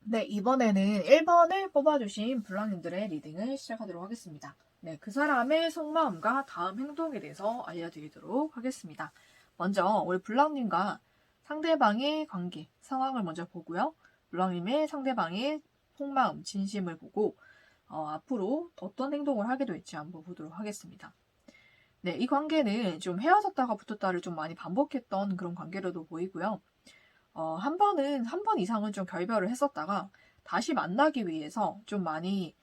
네, 이번에는 1번을 뽑아주신 블랑님들의 리딩을 시작하도록 하겠습니다. 네, 그 사람의 속마음과 다음 행동에 대해서 알려드리도록 하겠습니다. 먼저 우리 블랑님과 상대방의 관계, 상황을 먼저 보고요. 블랑님의 상대방의 속마음, 진심을 보고 앞으로 어떤 행동을 하게 될지 한번 보도록 하겠습니다. 네, 이 관계는 좀 헤어졌다가 붙었다를 좀 많이 반복했던 그런 관계로도 보이고요. 한 번 이상은 좀 결별을 했었다가 다시 만나기 위해서 좀 많이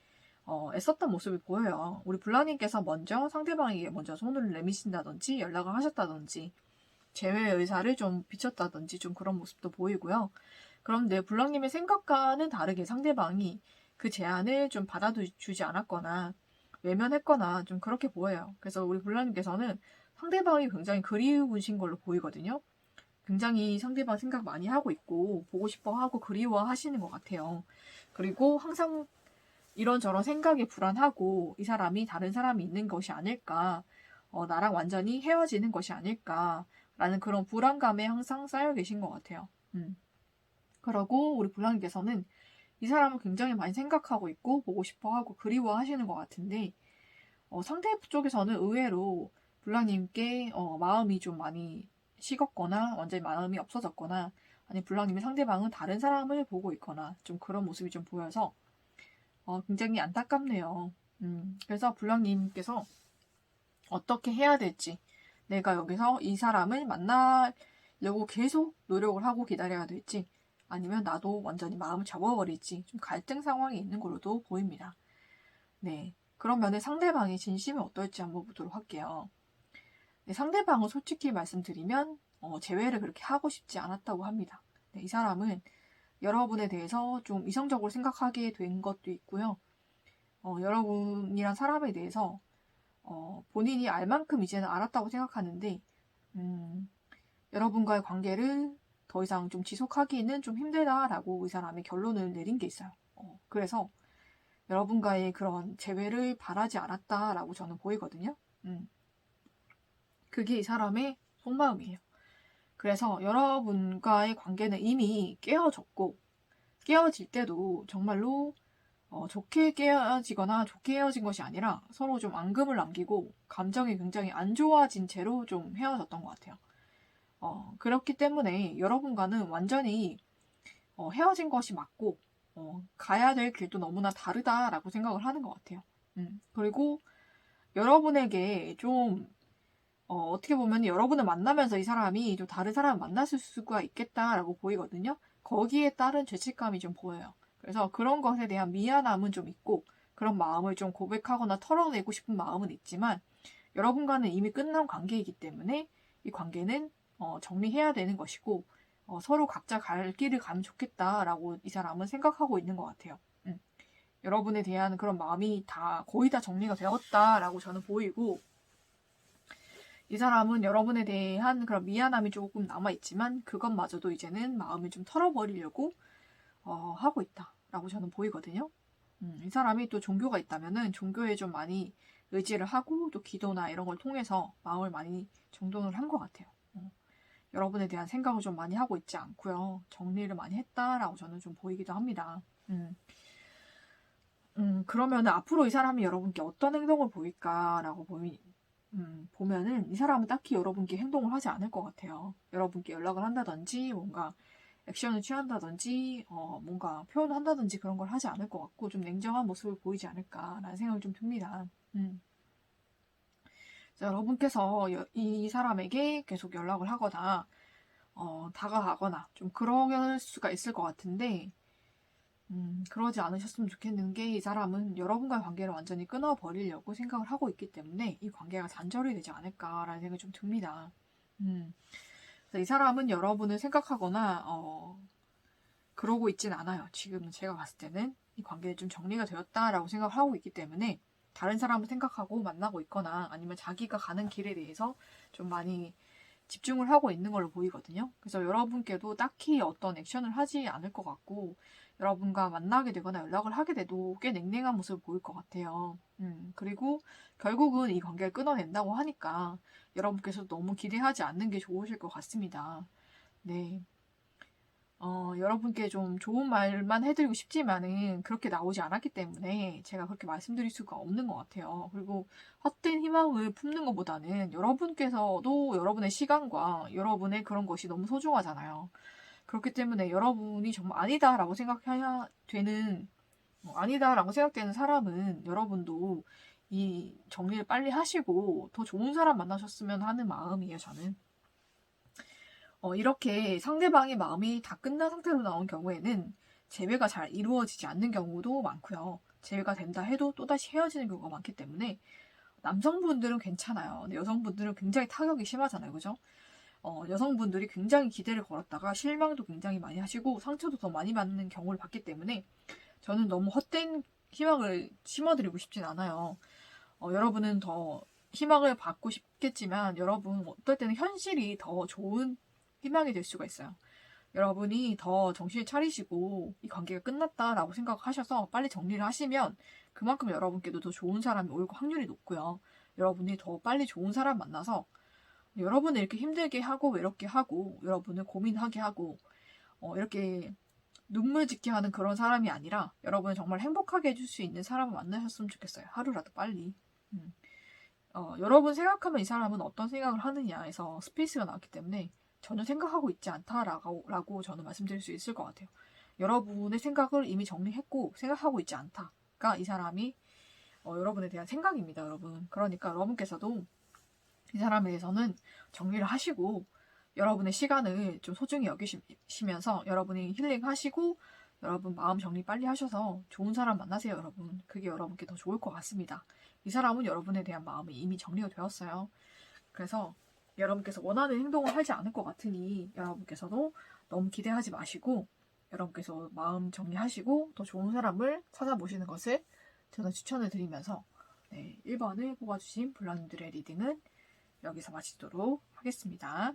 애썼던 모습이 보여요. 우리 블라님께서 먼저 상대방에게 먼저 손을 내미신다든지 연락을 하셨다든지 재회 의사를 좀 비쳤다든지 좀 그런 모습도 보이고요. 그런데 블랑님의 생각과는 다르게 상대방이 그 제안을 좀 받아주지 않았거나 외면했거나 좀 그렇게 보여요. 그래서 우리 블랑님께서는 상대방이 굉장히 그리우신 걸로 보이거든요. 굉장히 상대방 생각 많이 하고 있고 보고 싶어 하고 그리워 하시는 것 같아요. 그리고 항상 이런저런 생각이 불안하고 이 사람이 다른 사람이 있는 것이 아닐까, 나랑 완전히 헤어지는 것이 아닐까라는 그런 불안감에 항상 쌓여 계신 것 같아요. 그러고 우리 불랑님께서는 이 사람을 굉장히 많이 생각하고 있고 보고 싶어 하고 그리워 하시는 것 같은데 상대 쪽에서는 의외로 블랑님께 마음이 좀 많이 식었거나 완전히 마음이 없어졌거나 아니 블랑님의 상대방은 다른 사람을 보고 있거나 좀 그런 모습이 좀 보여서 굉장히 안타깝네요. 그래서 블랑님께서 어떻게 해야 될지 내가 여기서 이 사람을 만나려고 계속 노력을 하고 기다려야 될지 아니면 나도 완전히 마음을 접어버릴지 좀 갈등 상황이 있는 걸로도 보입니다. 네. 그런 면에 상대방의 진심이 어떨지 한번 보도록 할게요. 네, 상대방은 솔직히 말씀드리면 재회를 그렇게 하고 싶지 않았다고 합니다. 네, 이 사람은 여러분에 대해서 좀 이성적으로 생각하게 된 것도 있고요. 여러분이란 사람에 대해서 본인이 알 만큼 이제는 알았다고 생각하는데 여러분과의 관계를 더 이상 좀 지속하기는 좀 힘들다라고 이 사람이 결론을 내린 게 있어요. 그래서 여러분과의 그런 재회를 바라지 않았다라고 저는 보이거든요. 그게 이 사람의 속마음이에요. 그래서 여러분과의 관계는 이미 깨어졌고 깨어질 때도 정말로 좋게 깨어지거나 좋게 헤어진 것이 아니라 서로 좀 앙금을 남기고 감정이 굉장히 안 좋아진 채로 좀 헤어졌던 것 같아요. 그렇기 때문에 여러분과는 완전히 헤어진 것이 맞고 가야 될 길도 너무나 다르다라고 생각을 하는 것 같아요. 그리고 여러분에게 좀 어떻게 보면 여러분을 만나면서 이 사람이 좀 다른 사람을 만났을 수가 있겠다라고 보이거든요. 거기에 따른 죄책감이 좀 보여요. 그래서 그런 것에 대한 미안함은 좀 있고 그런 마음을 좀 고백하거나 털어내고 싶은 마음은 있지만 여러분과는 이미 끝난 관계이기 때문에 이 관계는 정리해야 되는 것이고 서로 각자 갈 길을 가면 좋겠다라고 이 사람은 생각하고 있는 것 같아요. 여러분에 대한 그런 마음이 거의 다 정리가 되었다라고 저는 보이고 이 사람은 여러분에 대한 그런 미안함이 조금 남아있지만 그것마저도 이제는 마음을 좀 털어버리려고 하고 있다라고 저는 보이거든요. 이 사람이 또 종교가 있다면은 종교에 좀 많이 의지를 하고 또 기도나 이런 걸 통해서 마음을 많이 정돈을 한 것 같아요. 여러분에 대한 생각을 좀 많이 하고 있지 않고요. 정리를 많이 했다라고 저는 좀 보이기도 합니다. 그러면 앞으로 이 사람이 여러분께 어떤 행동을 보일까라고 보면은 이 사람은 딱히 여러분께 행동을 하지 않을 것 같아요. 여러분께 연락을 한다든지 뭔가 액션을 취한다든지 뭔가 표현을 한다든지 그런 걸 하지 않을 것 같고 좀 냉정한 모습을 보이지 않을까라는 생각이 좀 듭니다. 여러분께서 이 사람에게 계속 연락을 하거나 다가가거나 좀 그럴 수가 있을 것 같은데 그러지 않으셨으면 좋겠는 게 이 사람은 여러분과의 관계를 완전히 끊어버리려고 생각을 하고 있기 때문에 이 관계가 단절이 되지 않을까라는 생각이 좀 듭니다. 그래서 이 사람은 여러분을 생각하거나 그러고 있진 않아요. 지금 제가 봤을 때는 이 관계는 좀 정리가 되었다라고 생각을 하고 있기 때문에 다른 사람을 생각하고 만나고 있거나 아니면 자기가 가는 길에 대해서 좀 많이 집중을 하고 있는 걸로 보이거든요. 그래서 여러분께도 딱히 어떤 액션을 하지 않을 것 같고 여러분과 만나게 되거나 연락을 하게 돼도 꽤 냉랭한 모습을 보일 것 같아요. 그리고 결국은 이 관계를 끊어낸다고 하니까 여러분께서 너무 기대하지 않는 게 좋으실 것 같습니다. 네. 여러분께 좀 좋은 말만 해드리고 싶지만은 그렇게 나오지 않았기 때문에 제가 그렇게 말씀드릴 수가 없는 것 같아요. 그리고 헛된 희망을 품는 것보다는 여러분께서도 여러분의 시간과 여러분의 그런 것이 너무 소중하잖아요. 그렇기 때문에 여러분이 정말 아니다라고 생각해야 되는, 아니다라고 생각되는 사람은 여러분도 이 정리를 빨리 하시고 더 좋은 사람 만나셨으면 하는 마음이에요, 저는. 이렇게 상대방의 마음이 다 끝난 상태로 나온 경우에는 재회가 잘 이루어지지 않는 경우도 많고요. 재회가 된다 해도 또다시 헤어지는 경우가 많기 때문에 남성분들은 괜찮아요. 근데 여성분들은 굉장히 타격이 심하잖아요. 그죠? 여성분들이 굉장히 기대를 걸었다가 실망도 굉장히 많이 하시고 상처도 더 많이 받는 경우를 봤기 때문에 저는 너무 헛된 희망을 심어드리고 싶진 않아요. 여러분은 더 희망을 받고 싶겠지만 여러분 어떨 때는 현실이 더 좋은 희망이 될 수가 있어요. 여러분이 더 정신을 차리시고 이 관계가 끝났다라고 생각하셔서 빨리 정리를 하시면 그만큼 여러분께도 더 좋은 사람이 올 확률이 높고요. 여러분이 더 빨리 좋은 사람 만나서 여러분을 이렇게 힘들게 하고 외롭게 하고 여러분을 고민하게 하고 이렇게 눈물 짓게 하는 그런 사람이 아니라 여러분을 정말 행복하게 해줄 수 있는 사람을 만나셨으면 좋겠어요. 하루라도 빨리. 여러분 생각하면 이 사람은 어떤 생각을 하느냐에서 스페이스가 나왔기 때문에 전혀 생각하고 있지 않다라고 저는 말씀드릴 수 있을 것 같아요. 여러분의 생각을 이미 정리했고 생각하고 있지 않다가 이 사람이 여러분에 대한 생각입니다, 여러분. 그러니까 여러분께서도 이 사람에 대해서는 정리를 하시고 여러분의 시간을 좀 소중히 여기시면서 여러분이 힐링하시고 여러분 마음 정리 빨리 하셔서 좋은 사람 만나세요, 여러분. 그게 여러분께 더 좋을 것 같습니다. 이 사람은 여러분에 대한 마음이 이미 정리가 되었어요. 그래서 여러분께서 원하는 행동을 하지 않을 것 같으니 여러분께서도 너무 기대하지 마시고 여러분께서 마음 정리하시고 더 좋은 사람을 찾아보시는 것을 저는 추천을 드리면서 1번을 뽑아주신 블라인드의 리딩은 여기서 마치도록 하겠습니다.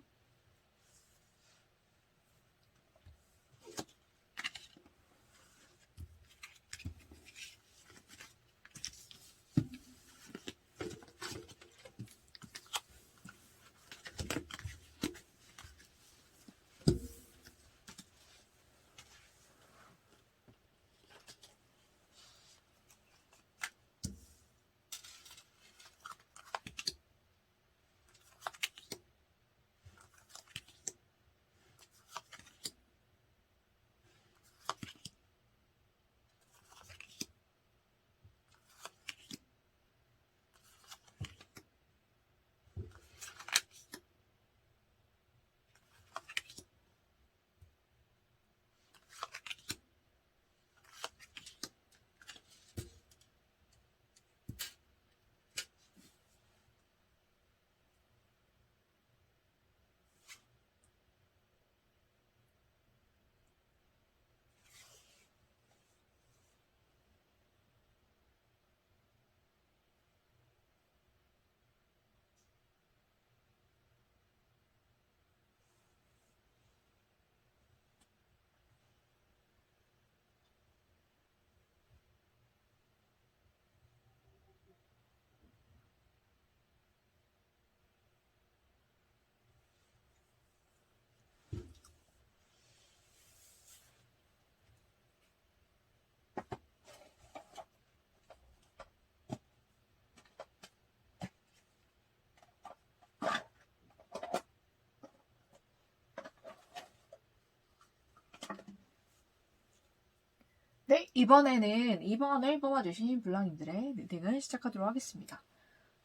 네, 이번에는 2번을 뽑아주신 블랑인들의 리딩을 시작하도록 하겠습니다.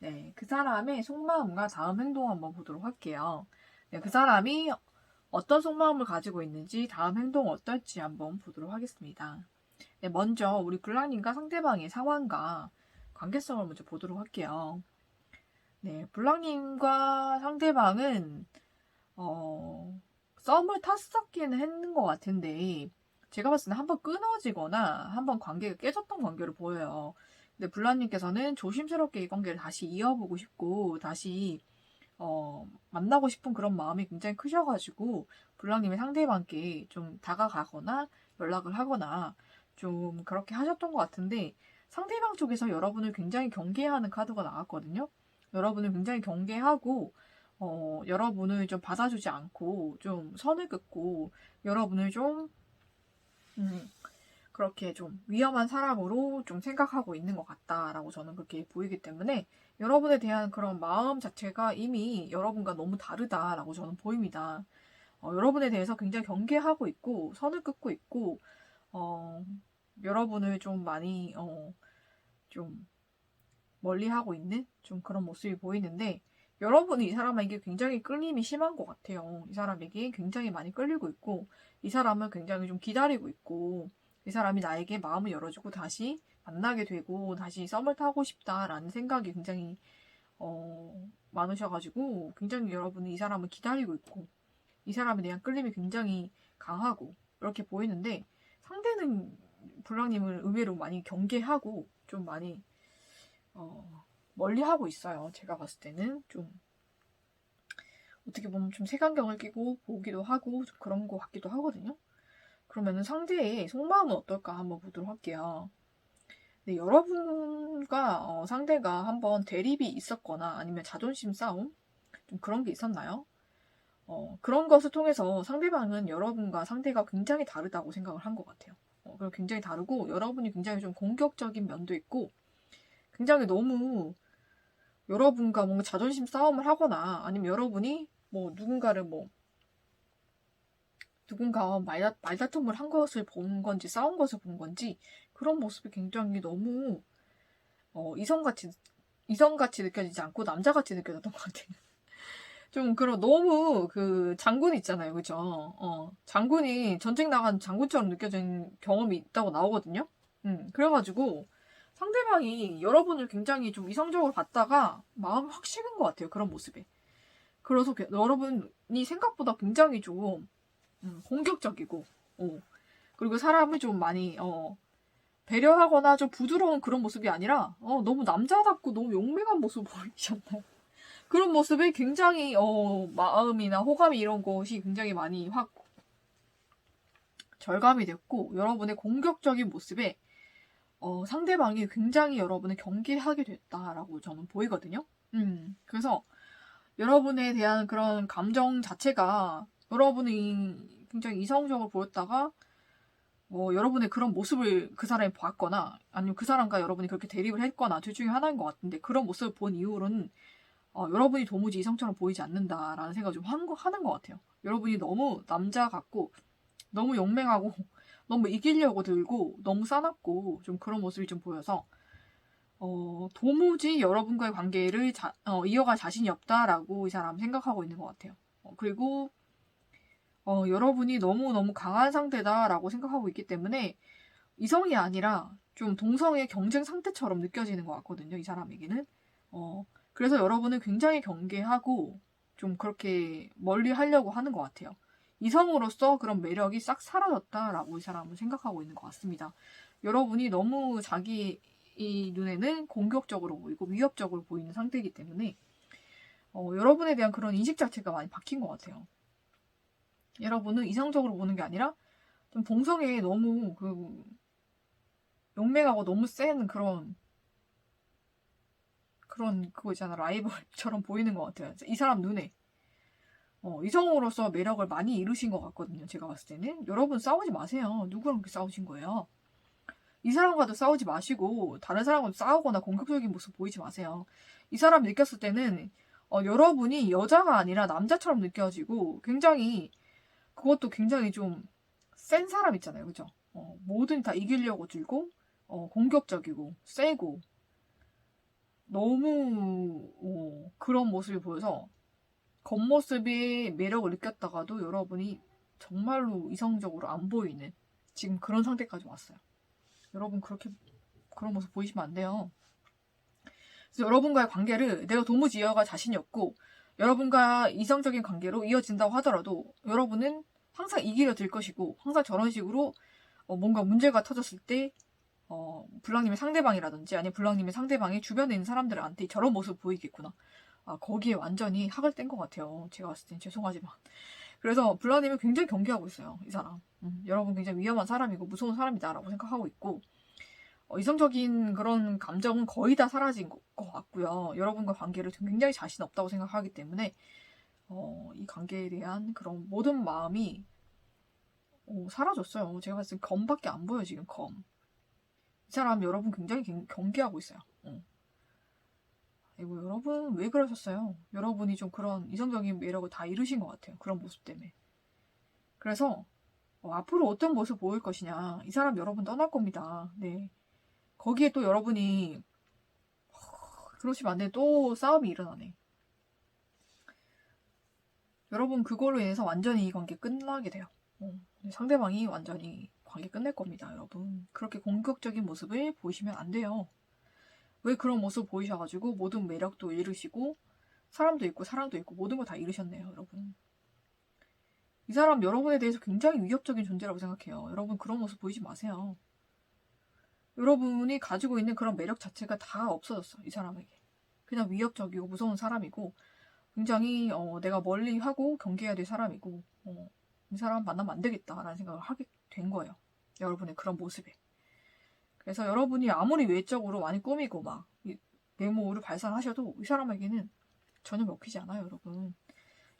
네, 그 사람의 속마음과 다음 행동 한번 보도록 할게요. 네, 그 사람이 어떤 속마음을 가지고 있는지 다음 행동 어떨지 한번 보도록 하겠습니다. 네, 먼저 우리 블랑님과 상대방의 상황과 관계성을 먼저 보도록 할게요. 네, 블랑님과 상대방은 썸을 탔었기는 했는 것 같은데 제가 봤을 때 한번 끊어지거나 한번 관계가 깨졌던 관계로 보여요. 근데 블라님께서는 조심스럽게 이 관계를 다시 이어보고 싶고 다시 만나고 싶은 그런 마음이 굉장히 크셔가지고 블랑님의 상대방께 좀 다가가거나 연락을 하거나 좀 그렇게 하셨던 것 같은데 상대방 쪽에서 여러분을 굉장히 경계하는 카드가 나왔거든요. 여러분을 굉장히 경계하고 여러분을 좀 받아주지 않고 좀 선을 긋고 여러분을 좀 그렇게 좀 위험한 사람으로 좀 생각하고 있는 것 같다라고 저는 그렇게 보이기 때문에 여러분에 대한 그런 마음 자체가 이미 여러분과 너무 다르다라고 저는 보입니다. 여러분에 대해서 굉장히 경계하고 있고 선을 긋고 있고 여러분을 좀 많이 좀 멀리하고 있는 좀 그런 모습이 보이는데 여러분이 이 사람에게 굉장히 끌림이 심한 것 같아요. 이 사람에게 굉장히 많이 끌리고 있고 이 사람을 굉장히 좀 기다리고 있고 이 사람이 나에게 마음을 열어주고 다시 만나게 되고 다시 썸을 타고 싶다라는 생각이 굉장히 많으셔가지고 굉장히 여러분이 이 사람을 기다리고 있고 이 사람에 대한 끌림이 굉장히 강하고 이렇게 보이는데 상대는 블랑님을 의외로 많이 경계하고 좀 많이 멀리하고 있어요. 제가 봤을 때는 좀 어떻게 보면 좀 색안경을 끼고 보기도 하고 좀 그런 것 같기도 하거든요. 그러면은 상대의 속마음은 어떨까 한번 보도록 할게요. 네, 여러분과 상대가 한번 대립이 있었거나 아니면 자존심 싸움 좀 그런 게 있었나요? 그런 것을 통해서 상대방은 여러분과 상대가 굉장히 다르다고 생각을 한 것 같아요. 그리고 굉장히 다르고 여러분이 굉장히 좀 공격적인 면도 있고 굉장히 너무 여러분과 뭔가 자존심 싸움을 하거나 아니면 여러분이 뭐 누군가와 말다툼을 한 것을 본 건지 싸운 것을 본 건지 그런 모습이 굉장히 너무 이성같이 느껴지지 않고 남자같이 느껴졌던 것 같아요. 좀 그런 너무 그 장군 있잖아요, 그죠? 장군이 전쟁 나간 장군처럼 느껴진 경험이 있다고 나오거든요. 그래가지고 상대방이 여러분을 굉장히 좀 이성적으로 봤다가 마음이 확 식은 것 같아요, 그런 모습에. 그래서 여러분이 생각보다 굉장히 좀 공격적이고, 그리고 사람을 좀 많이 배려하거나 좀 부드러운 그런 모습이 아니라 너무 남자답고 너무 용맹한 모습 보이셨나요? 그런 모습에 굉장히 마음이나 호감이 이런 것이 굉장히 많이 확 절감이 됐고 여러분의 공격적인 모습에 상대방이 굉장히 여러분을 경계하게 됐다라고 저는 보이거든요. 그래서 여러분에 대한 그런 감정 자체가 여러분이 굉장히 이성적으로 보였다가 여러분의 그런 모습을 그 사람이 봤거나 아니면 그 사람과 여러분이 그렇게 대립을 했거나 둘 중에 하나인 것 같은데 그런 모습을 본 이후로는 여러분이 도무지 이성처럼 보이지 않는다라는 생각을 좀 하는 것 같아요. 여러분이 너무 남자 같고 너무 용맹하고 너무 이기려고 들고 너무 싸납고 좀 그런 모습이 좀 보여서 도무지 여러분과의 관계를 이어갈 자신이 없다라고 이 사람 생각하고 있는 것 같아요. 그리고 여러분이 너무너무 강한 상태다라고 생각하고 있기 때문에 이성이 아니라 좀 동성의 경쟁 상태처럼 느껴지는 것 같거든요. 이 사람에게는. 그래서 여러분은 굉장히 경계하고 좀 그렇게 멀리 하려고 하는 것 같아요. 이성으로서 그런 매력이 싹 사라졌다라고 이 사람은 생각하고 있는 것 같습니다. 여러분이 너무 자기 눈에는 공격적으로 보이고 위협적으로 보이는 상태이기 때문에 여러분에 대한 그런 인식 자체가 많이 바뀐 것 같아요. 여러분은 이성적으로 보는 게 아니라 좀 동성애에 너무 용맹하고 너무 센 그런 그거 있잖아 라이벌처럼 보이는 것 같아요. 이 사람 눈에 이성으로서 매력을 많이 이루신 것 같거든요. 제가 봤을 때는 여러분 싸우지 마세요. 누구랑 그렇게 싸우신 거예요? 이 사람과도 싸우지 마시고 다른 사람과도 싸우거나 공격적인 모습 보이지 마세요. 이 사람이 느꼈을 때는 여러분이 여자가 아니라 남자처럼 느껴지고 굉장히 그것도 굉장히 좀 센 사람 있잖아요. 그죠? 뭐든 다 이기려고 들고 공격적이고 세고 너무 그런 모습이 보여서 겉모습의 매력을 느꼈다가도 여러분이 정말로 이성적으로 안 보이는 지금 그런 상태까지 왔어요. 여러분 그런 모습 보이시면 안 돼요. 그래서 여러분과의 관계를 내가 도무지 이어갈 자신이 없고 여러분과 이성적인 관계로 이어진다고 하더라도 여러분은 항상 이기려 들 것이고 항상 저런 식으로 뭔가 문제가 터졌을 때 블랑님의 상대방이라든지 아니면 블랑님의 상대방의 주변에 있는 사람들한테 저런 모습 보이겠구나. 거기에 완전히 학을 뗀 것 같아요. 제가 봤을 땐 죄송하지만. 그래서 블랑님은 굉장히 경계하고 있어요. 이 사람. 여러분 굉장히 위험한 사람이고 무서운 사람이다라고 생각하고 있고 이성적인 그런 감정은 거의 다 사라진 것 같고요. 여러분과 관계를 굉장히 자신 없다고 생각하기 때문에 이 관계에 대한 그런 모든 마음이 사라졌어요. 제가 봤을 때 검밖에 안 보여요, 지금 검. 이 사람 여러분 굉장히 경계하고 있어요. 아이고, 여러분 왜 그러셨어요? 여러분이 좀 그런 이성적인 매력을 다 잃으신 것 같아요. 그런 모습 때문에. 그래서 앞으로 어떤 모습 보일 것이냐. 이 사람 여러분 떠날 겁니다. 네. 거기에 또 여러분이 그러시면 안 돼. 또 싸움이 일어나네. 여러분 그걸로 인해서 완전히 이 관계 끝나게 돼요. 상대방이 완전히 관계 끝낼 겁니다. 여러분 그렇게 공격적인 모습을 보이시면 안 돼요. 왜 그런 모습 보이셔가지고 모든 매력도 잃으시고 사람도 있고 사랑도 있고 모든 걸 다 잃으셨네요. 여러분 이 사람 여러분에 대해서 굉장히 위협적인 존재라고 생각해요. 여러분 그런 모습 보이지 마세요. 여러분이 가지고 있는 그런 매력 자체가 다 없어졌어. 이 사람에게 그냥 위협적이고 무서운 사람이고 굉장히 내가 멀리하고 경계해야 될 사람이고 이 사람 만나면 안 되겠다라는 생각을 하게 된 거예요. 여러분의 그런 모습에. 그래서 여러분이 아무리 외적으로 많이 꾸미고 막 외모를 발산하셔도 이 사람에게는 전혀 먹히지 않아요. 여러분.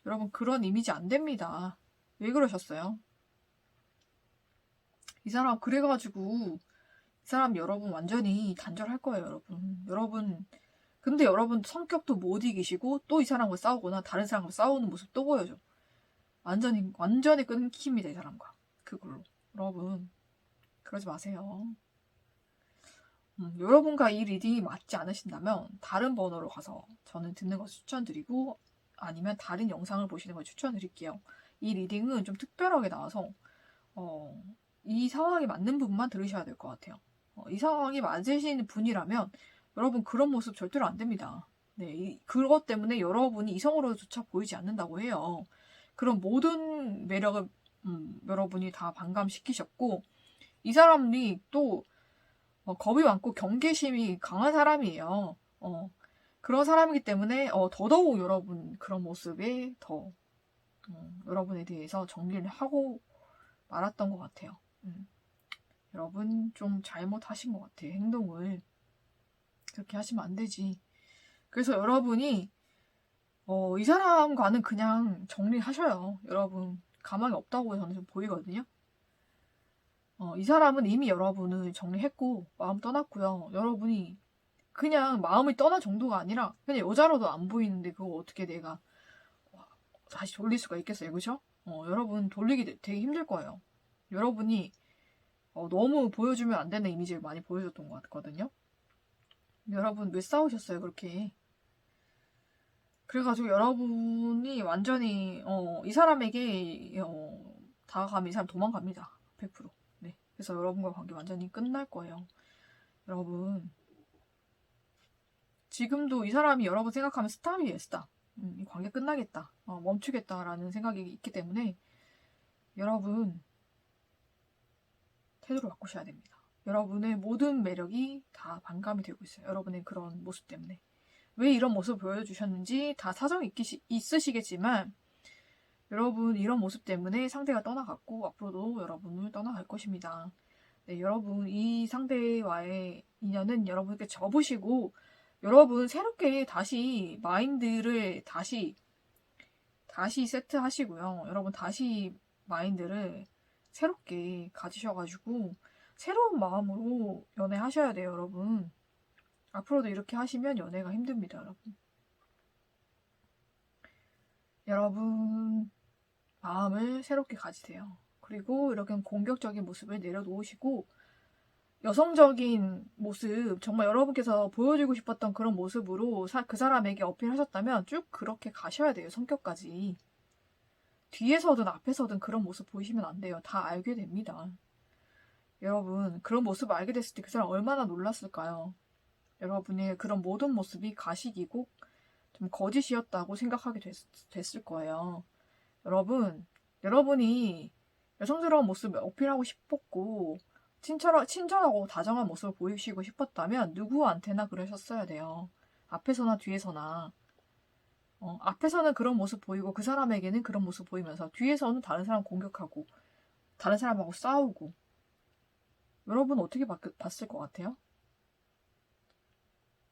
여러분 그런 이미지 안 됩니다. 왜 그러셨어요? 이 사람 그래가지고 이 사람 여러분 완전히 단절할 거예요. 여러분 근데 여러분 성격도 못 이기시고 또 이 사람과 싸우거나 다른 사람과 싸우는 모습 또 보여줘. 완전히 끊깁니다. 이 사람과. 그걸로. 여러분 그러지 마세요. 여러분과 이 리딩이 맞지 않으신다면 다른 번호로 가서 저는 듣는 거 추천드리고 아니면 다른 영상을 보시는 걸 추천드릴게요. 이 리딩은 좀 특별하게 나와서 이 상황에 맞는 부분만 들으셔야 될 것 같아요. 이 상황이 맞으시는 분이라면 여러분 그런 모습 절대로 안 됩니다. 네, 그것 때문에 여러분이 이성으로조차 보이지 않는다고 해요. 그런 모든 매력을 여러분이 다 반감시키셨고 이 사람이 또 겁이 많고 경계심이 강한 사람이에요. 그런 사람이기 때문에 더더욱 여러분 그런 모습에 더 여러분에 대해서 정리를 하고 말았던 것 같아요. 여러분 좀 잘못하신 것 같아요. 행동을 그렇게 하시면 안 되지. 그래서 여러분이 이 사람과는 그냥 정리하셔요. 여러분 가망이 없다고 저는 좀 보이거든요. 이 사람은 이미 여러분을 정리했고 마음 떠났고요. 여러분이 그냥 마음이 떠난 정도가 아니라 그냥 여자로도 안 보이는데 그거 어떻게 내가 다시 돌릴 수가 있겠어요. 그죠? 여러분 돌리기 되게 힘들 거예요. 여러분이 너무 보여주면 안 되는 이미지를 많이 보여줬던 것 같거든요. 여러분 왜 싸우셨어요 그렇게? 그래가지고 여러분이 완전히 이 사람에게 다가가면 이 사람 도망갑니다. 100%. 네. 그래서 여러분과 관계 완전히 끝날 거예요. 여러분 지금도 이 사람이 여러분 생각하면 스탑이에요. 스탑. 이 관계 끝나겠다. 멈추겠다라는 생각이 있기 때문에 여러분 태도를 바꾸셔야 됩니다. 여러분의 모든 매력이 다 반감이 되고 있어요. 여러분의 그런 모습 때문에. 왜 이런 모습을 보여주셨는지 다 사정이 있으시겠지만 여러분 이런 모습 때문에 상대가 떠나갔고 앞으로도 여러분을 떠나갈 것입니다. 네, 여러분 이 상대와의 인연은 여러분께 접으시고 여러분 새롭게 다시 마인드를 다시 세트하시고요. 여러분 다시 마인드를 새롭게 가지셔가지고 새로운 마음으로 연애하셔야 돼요. 여러분 앞으로도 이렇게 하시면 연애가 힘듭니다. 여러분 마음을 새롭게 가지세요. 그리고 이렇게 공격적인 모습을 내려놓으시고 여성적인 모습, 정말 여러분께서 보여주고 싶었던 그런 모습으로 그 사람에게 어필하셨다면 쭉 그렇게 가셔야 돼요. 성격까지. 뒤에서든 앞에서든 그런 모습 보이시면 안 돼요. 다 알게 됩니다. 여러분 그런 모습 알게 됐을 때 그 사람 얼마나 놀랐을까요? 여러분의 그런 모든 모습이 가식이고 좀 거짓이었다고 생각하게 됐을 거예요. 여러분이 여성스러운 모습을 어필하고 싶었고 친절하고 다정한 모습을 보이시고 싶었다면 누구한테나 그러셨어야 돼요. 앞에서나 뒤에서나. 앞에서는 그런 모습 보이고 그 사람에게는 그런 모습 보이면서 뒤에서는 다른 사람 공격하고 다른 사람하고 싸우고 여러분 어떻게 봤을 것 같아요?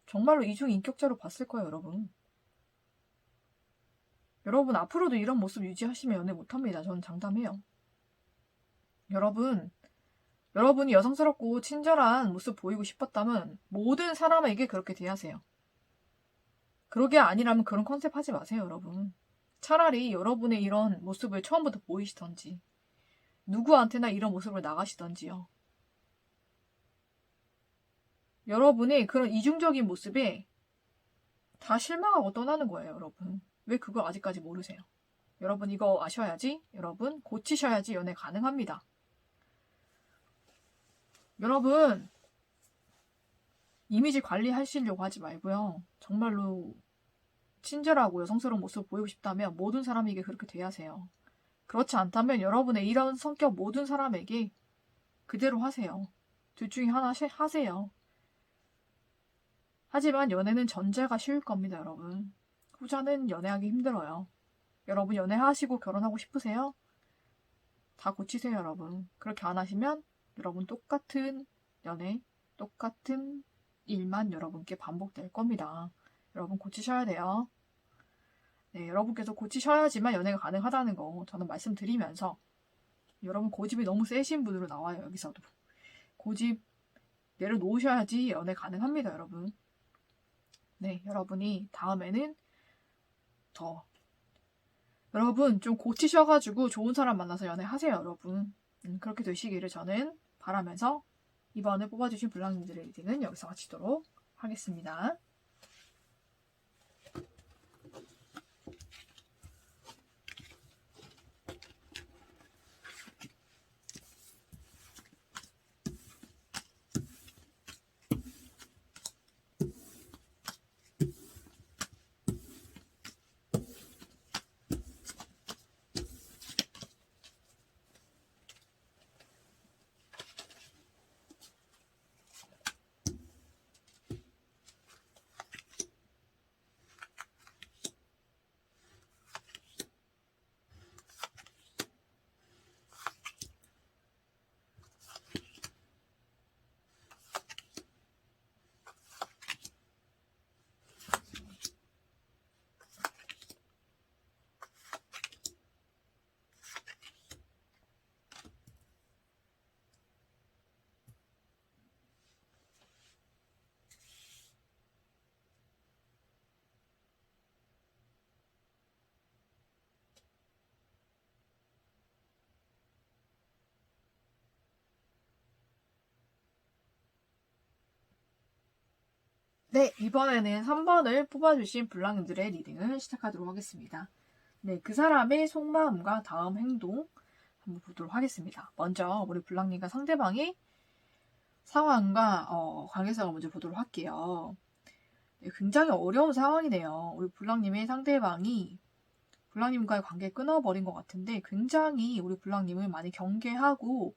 정말로 이중인격자로 봤을 거예요, 여러분. 여러분 앞으로도 이런 모습 유지하시면 연애 못합니다. 저는 장담해요. 여러분이 여성스럽고 친절한 모습 보이고 싶었다면 모든 사람에게 그렇게 대하세요. 그러게 아니라면 그런 컨셉 하지 마세요, 여러분. 차라리 여러분의 이런 모습을 처음부터 보이시던지 누구한테나 이런 모습을 나가시던지요. 여러분의 그런 이중적인 모습에 다 실망하고 떠나는 거예요, 여러분. 왜 그걸 아직까지 모르세요? 여러분 이거 아셔야지. 여러분 고치셔야지 연애 가능합니다. 여러분 이미지 관리하시려고 하지 말고요. 정말로 친절하고 여성스러운 모습을 보이고 싶다면 모든 사람에게 그렇게 대하세요. 그렇지 않다면 여러분의 이런 성격 모든 사람에게 그대로 하세요. 둘 중에 하나 하세요. 하지만 연애는 전제가 쉬울 겁니다, 여러분. 후자는 연애하기 힘들어요. 여러분 연애하시고 결혼하고 싶으세요? 다 고치세요, 여러분. 그렇게 안 하시면 여러분 똑같은 연애, 똑같은 일만 여러분께 반복될 겁니다. 여러분 고치셔야 돼요. 네, 여러분께서 고치셔야지만 연애가 가능하다는 거 저는 말씀드리면서 여러분 고집이 너무 세신 분으로 나와요, 여기서도. 고집 내려놓으셔야지 연애 가능합니다, 여러분. 네, 여러분이 다음에는 더 여러분 좀 고치셔가지고 좋은 사람 만나서 연애하세요, 여러분. 그렇게 되시기를 저는 바라면서 이번에 뽑아주신 블랑님들의 리딩은 여기서 마치도록 하겠습니다. 네, 이번에는 3번을 뽑아주신 블랑님들의 리딩을 시작하도록 하겠습니다. 네, 그 사람의 속마음과 다음 행동 한번 보도록 하겠습니다. 먼저 우리 블랑님과 상대방의 상황과 관계성을 먼저 보도록 할게요. 네, 굉장히 어려운 상황이네요. 우리 블랑님의 상대방이 블랑님과의 관계 끊어버린 것 같은데 굉장히 우리 블랑님을 많이 경계하고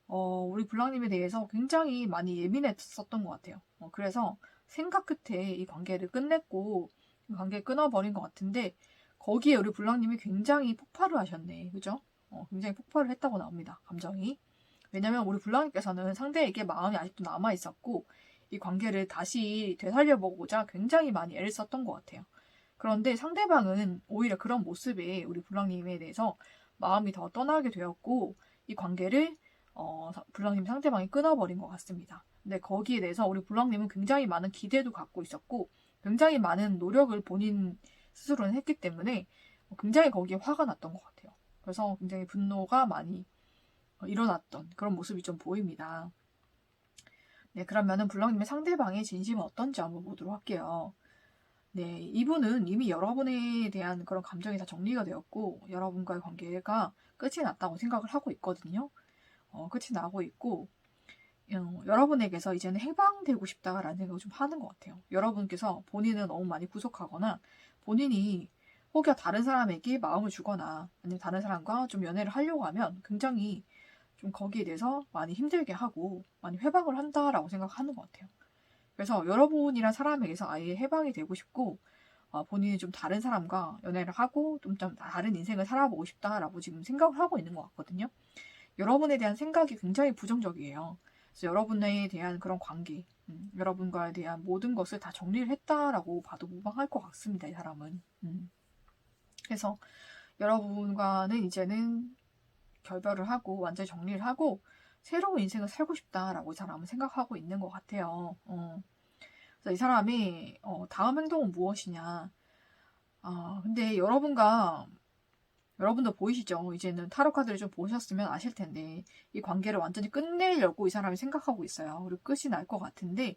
우리 블랑님에 대해서 굉장히 많이 예민했었던 것 같아요. 그래서 생각 끝에 이 관계를 끝냈고 이 관계를 끊어버린 것 같은데 거기에 우리 블랑님이 굉장히 폭발을 하셨네. 그죠? 굉장히 폭발을 했다고 나옵니다. 감정이. 왜냐면 우리 블랑님께서는 상대에게 마음이 아직도 남아있었고 이 관계를 다시 되살려보고자 굉장히 많이 애를 썼던 것 같아요. 그런데 상대방은 오히려 그런 모습에 우리 블랑님에 대해서 마음이 더 떠나게 되었고 이 관계를 블랑님 상대방이 끊어버린 것 같습니다. 근데 거기에 대해서 우리 블랑님은 굉장히 많은 기대도 갖고 있었고 굉장히 많은 노력을 본인 스스로는 했기 때문에 굉장히 거기에 화가 났던 것 같아요. 그래서 굉장히 분노가 많이 일어났던 그런 모습이 좀 보입니다. 네, 그러면은 블랑님의 상대방의 진심은 어떤지 한번 보도록 할게요. 네, 이분은 이미 여러분에 대한 그런 감정이 다 정리가 되었고 여러분과의 관계가 끝이 났다고 생각을 하고 있거든요. 끝이 나고 있고 여러분에게서 이제는 해방되고 싶다라는 생각을 좀 하는 것 같아요. 여러분께서 본인을 너무 많이 구속하거나 본인이 혹여 다른 사람에게 마음을 주거나 아니면 다른 사람과 좀 연애를 하려고 하면 굉장히 좀 거기에 대해서 많이 힘들게 하고 많이 회방을 한다라고 생각하는 것 같아요. 그래서 여러분이란 사람에게서 아예 해방이 되고 싶고 본인이 좀 다른 사람과 연애를 하고 좀 다른 인생을 살아보고 싶다라고 지금 생각을 하고 있는 것 같거든요. 여러분에 대한 생각이 굉장히 부정적이에요. 그래서 여러분에 대한 그런 관계, 여러분과에 대한 모든 것을 다 정리를 했다라고 봐도 무방할 것 같습니다. 이 사람은. 그래서 여러분과는 이제는 결별을 하고 완전히 정리를 하고 새로운 인생을 살고 싶다라고 이 사람은 생각하고 있는 것 같아요. 그래서 이 사람이 다음 행동은 무엇이냐. 근데 여러분도 보이시죠? 이제는 타로 카드를 좀 보셨으면 아실 텐데 이 관계를 완전히 끝내려고 이 사람이 생각하고 있어요. 그리고 끝이 날 것 같은데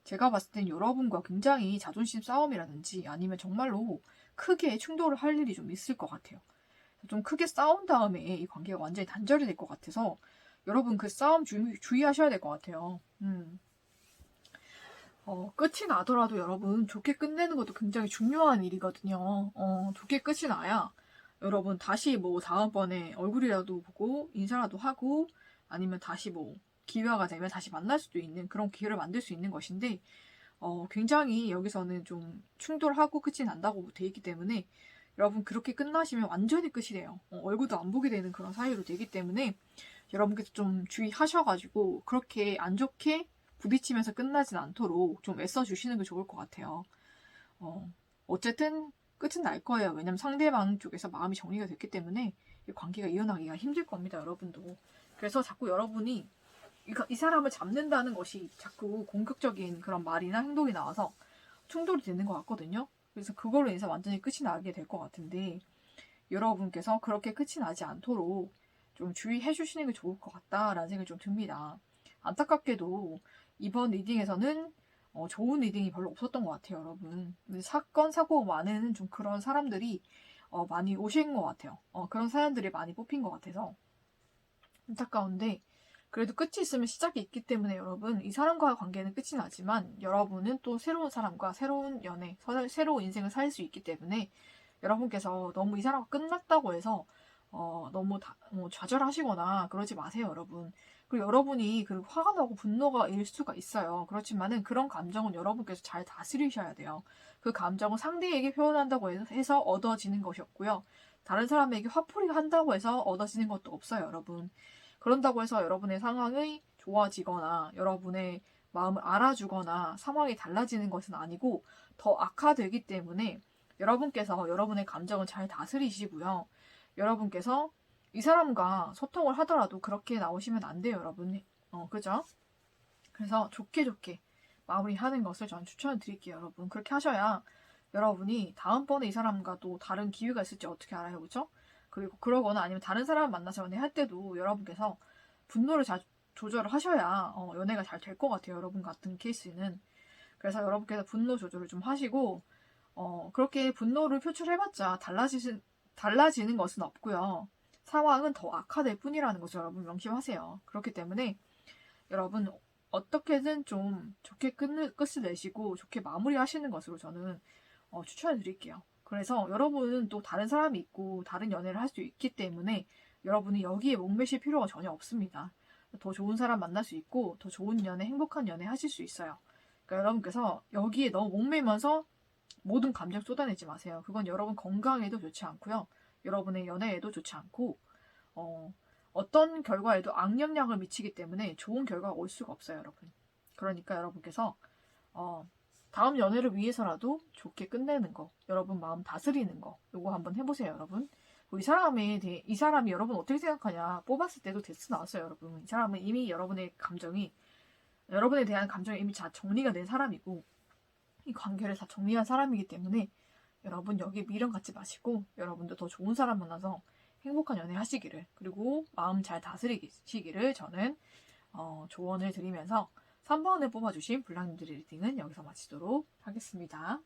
제가 봤을 땐 여러분과 굉장히 자존심 싸움이라든지 아니면 정말로 크게 충돌을 할 일이 좀 있을 것 같아요. 좀 크게 싸운 다음에 이 관계가 완전히 단절이 될 것 같아서 여러분 그 싸움 주의하셔야 될 것 같아요. 끝이 나더라도 여러분 좋게 끝내는 것도 굉장히 중요한 일이거든요. 좋게 끝이 나야 여러분 다시 뭐 다음번에 얼굴이라도 보고 인사라도 하고 아니면 다시 뭐 기회가 되면 다시 만날 수도 있는 그런 기회를 만들 수 있는 것인데 굉장히 여기서는 좀 충돌하고 끝이 난다고 돼 있기 때문에 여러분 그렇게 끝나시면 완전히 끝이 돼요. 얼굴도 안 보게 되는 그런 사이로 되기 때문에 여러분께서 좀 주의하셔가지고 그렇게 안 좋게 부딪히면서 끝나진 않도록 좀 애써주시는 게 좋을 것 같아요. 어쨌든 끝은 날 거예요. 왜냐면 상대방 쪽에서 마음이 정리가 됐기 때문에 이 관계가 이어나기가 힘들 겁니다. 여러분도. 그래서 자꾸 여러분이 이 사람을 잡는다는 것이 자꾸 공격적인 그런 말이나 행동이 나와서 충돌이 되는 것 같거든요. 그래서 그걸로 인해서 완전히 끝이 나게 될 것 같은데 여러분께서 그렇게 끝이 나지 않도록 좀 주의해 주시는 게 좋을 것 같다라는 생각이 좀 듭니다. 안타깝게도 이번 리딩에서는 좋은 리딩이 별로 없었던 것 같아요, 여러분. 사건, 사고 많은 좀 그런 사람들이 많이 오신 것 같아요. 그런 사람들이 많이 뽑힌 것 같아서 안타까운데 그래도 끝이 있으면 시작이 있기 때문에 여러분 이 사람과의 관계는 끝이 나지만 여러분은 또 새로운 사람과 새로운 연애, 새로운 인생을 살 수 있기 때문에 여러분께서 너무 이 사람과 끝났다고 해서 너무 좌절하시거나 그러지 마세요, 여러분. 그리고 여러분이 화가 나고 분노가 일 수가 있어요. 그렇지만은 그런 감정은 여러분께서 잘 다스리셔야 돼요. 그 감정은 상대에게 표현한다고 해서 얻어지는 것이었고요. 다른 사람에게 화풀이 한다고 해서 얻어지는 것도 없어요, 여러분. 그런다고 해서 여러분의 상황이 좋아지거나 여러분의 마음을 알아주거나 상황이 달라지는 것은 아니고 더 악화되기 때문에 여러분께서 여러분의 감정을 잘 다스리시고요. 여러분께서 이 사람과 소통을 하더라도 그렇게 나오시면 안 돼요, 여러분. 그죠? 그래서 좋게 마무리하는 것을 저는 추천을 드릴게요, 여러분. 그렇게 하셔야 여러분이 다음번에 이 사람과 또 다른 기회가 있을지 어떻게 알아요, 그죠? 그리고 그러거나 아니면 다른 사람 만나서 연애할 때도 여러분께서 분노를 잘 조절을 하셔야 연애가 잘 될 것 같아요, 여러분 같은 케이스는. 그래서 여러분께서 분노 조절을 좀 하시고 그렇게 분노를 표출해봤자 달라지는 것은 없고요. 상황은 더 악화될 뿐이라는 것을 여러분 명심하세요. 그렇기 때문에 여러분 어떻게든 좀 좋게 끝을 내시고 좋게 마무리하시는 것으로 저는 추천을 드릴게요. 그래서 여러분은 또 다른 사람이 있고 다른 연애를 할 수 있기 때문에 여러분이 여기에 목매실 필요가 전혀 없습니다. 더 좋은 사람 만날 수 있고 더 좋은 연애, 행복한 연애 하실 수 있어요. 그러니까 여러분께서 여기에 너무 목매면서 모든 감정 쏟아내지 마세요. 그건 여러분 건강에도 좋지 않고요. 여러분의 연애에도 좋지 않고 어떤 결과에도 악영향을 미치기 때문에 좋은 결과가 올 수가 없어요, 여러분. 그러니까 여러분께서 다음 연애를 위해서라도 좋게 끝내는 거, 여러분 마음 다스리는 거, 요거 한번 해보세요, 여러분. 이 사람이 여러분 어떻게 생각하냐 뽑았을 때도 데스 나왔어요, 여러분. 이 사람은 이미 여러분에 대한 감정이 이미 다 정리가 된 사람이고 이 관계를 다 정리한 사람이기 때문에 여러분 여기에 미련 갖지 마시고 여러분도 더 좋은 사람 만나서 행복한 연애 하시기를 그리고 마음 잘 다스리시기를 저는 조언을 드리면서 3번을 뽑아주신 블랑님들의 리딩은 여기서 마치도록 하겠습니다.